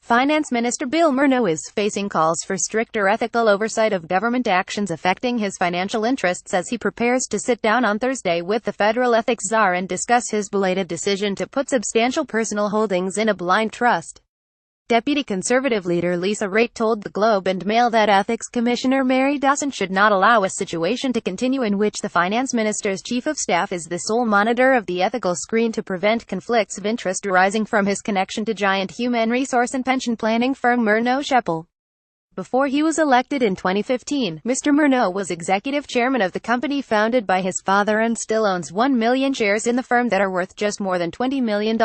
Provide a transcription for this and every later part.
Finance Minister Bill Morneau is facing calls for stricter ethical oversight of government actions affecting his financial interests as he prepares to sit down on Thursday with the federal ethics czar and discuss his belated decision to put substantial personal holdings in a blind trust. Deputy Conservative leader Lisa Raitt told the Globe and Mail that Ethics Commissioner Mary Dawson should not allow a situation to continue in which the finance minister's chief of staff is the sole monitor of the ethical screen to prevent conflicts of interest arising from his connection to giant human resource and pension planning firm Morneau. Before he was elected in 2015, Mr. Morneau was executive chairman of the company founded by his father and still owns 1 million shares in the firm that are worth just more than $20 million.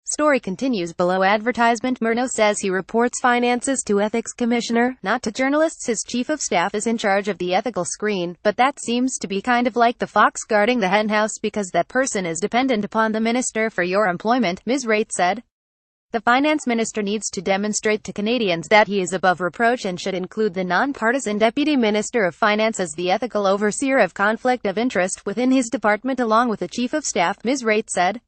Story continues below advertisement. Morneau says he reports finances to ethics commissioner, not to journalists. His chief of staff is in charge of the ethical screen, but that seems to be kind of like the fox guarding the henhouse because that person is dependent upon the minister for your employment, Ms. Raitt said. The finance minister needs to demonstrate to Canadians that he is above reproach and should include the non-partisan deputy minister of finance as the ethical overseer of conflict of interest within his department along with the chief of staff, Ms. Raitt said.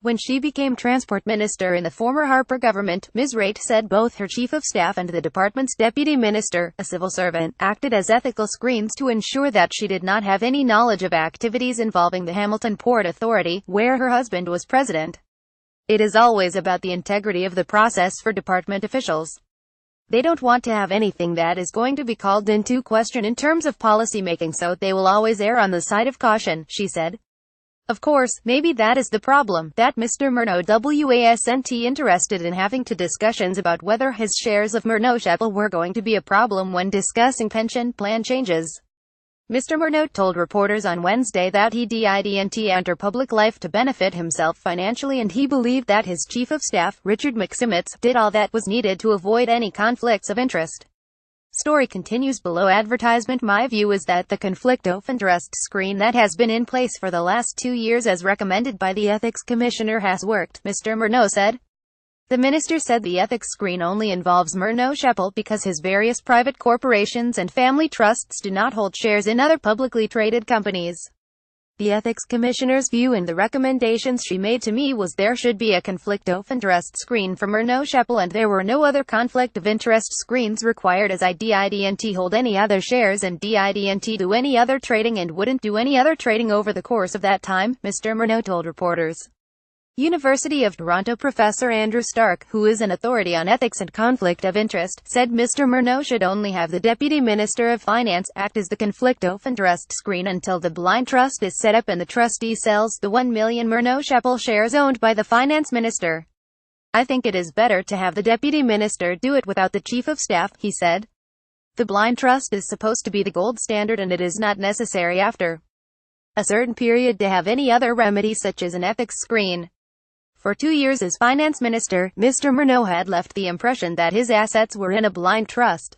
When she became transport minister in the former Harper government, Ms. Raitt said both her chief of staff and the department's deputy minister, a civil servant, acted as ethical screens to ensure that she did not have any knowledge of activities involving the Hamilton Port Authority, where her husband was president. It is always about the integrity of the process for department officials. They don't want to have anything that is going to be called into question in terms of policy making, so they will always err on the side of caution, she said. Of course, maybe that is the problem, that Mr. Morneau wasn't interested in having to discussions about whether his shares of Morneau were going to be a problem when discussing pension plan changes. Mr. Morneau told reporters on Wednesday that he didn't enter public life to benefit himself financially and he believed that his chief of staff, Richard McSimmons, did all that was needed to avoid any conflicts of interest. Story continues below advertisement. My view is that the conflict of interest screen that has been in place for the last 2 years as recommended by the ethics commissioner has worked, Mr. Morneau said. The minister said the ethics screen only involves Morneau because his various private corporations and family trusts do not hold shares in other publicly traded companies. The ethics commissioner's view and the recommendations she made to me was there should be a conflict of interest screen for Morneau and there were no other conflict of interest screens required as I didn't hold any other shares and didn't do any other trading and wouldn't do any other trading over the course of that time, Mr. Morneau told reporters. University of Toronto professor Andrew Stark, who is an authority on ethics and conflict of interest, said Mr. Morneau should only have the Deputy Minister of Finance act as the conflict of interest screen until the blind trust is set up and the trustee sells the 1 million Morneau shares owned by the Finance Minister. I think it is better to have the Deputy Minister do it without the Chief of Staff, he said. The blind trust is supposed to be the gold standard and it is not necessary after a certain period to have any other remedy such as an ethics screen. For 2 years as finance minister, Mr. Morneau had left the impression that his assets were in a blind trust.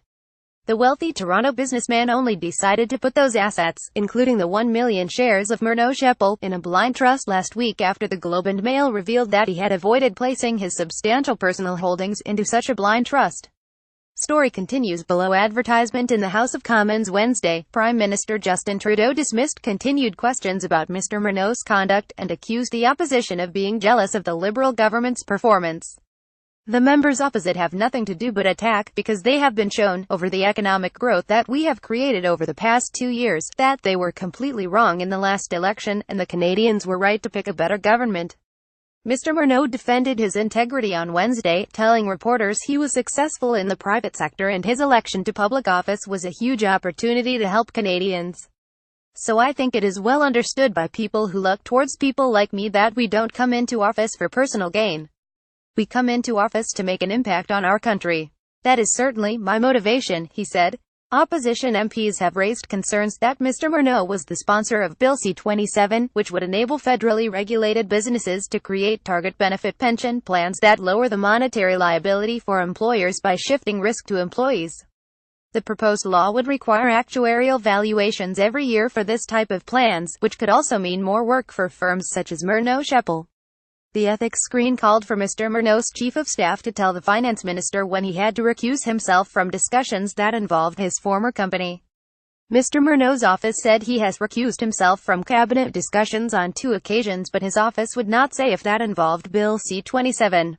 The wealthy Toronto businessman only decided to put those assets, including the 1 million shares of Morneau, in a blind trust last week after the Globe and Mail revealed that he had avoided placing his substantial personal holdings into such a blind trust. Story continues below advertisement. In the House of Commons Wednesday, Prime Minister Justin Trudeau dismissed continued questions about Mr. Morneau's conduct and accused the opposition of being jealous of the Liberal government's performance. The members opposite have nothing to do but attack, because they have been shown, over the economic growth that we have created over the past 2 years, that they were completely wrong in the last election, and the Canadians were right to pick a better government. Mr. Morneau defended his integrity on Wednesday, telling reporters he was successful in the private sector and his election to public office was a huge opportunity to help Canadians. So I think it is well understood by people who look towards people like me that we don't come into office for personal gain. We come into office to make an impact on our country. That is certainly my motivation, he said. Opposition MPs have raised concerns that Mr. Morneau was the sponsor of Bill C-27, which would enable federally regulated businesses to create target benefit pension plans that lower the monetary liability for employers by shifting risk to employees. The proposed law would require actuarial valuations every year for this type of plans, which could also mean more work for firms such as Morneau. The ethics screen called for Mr. Morneau's chief of staff to tell the finance minister when he had to recuse himself from discussions that involved his former company. Mr. Morneau's office said he has recused himself from cabinet discussions on 2 occasions, but his office would not say if that involved Bill C-27.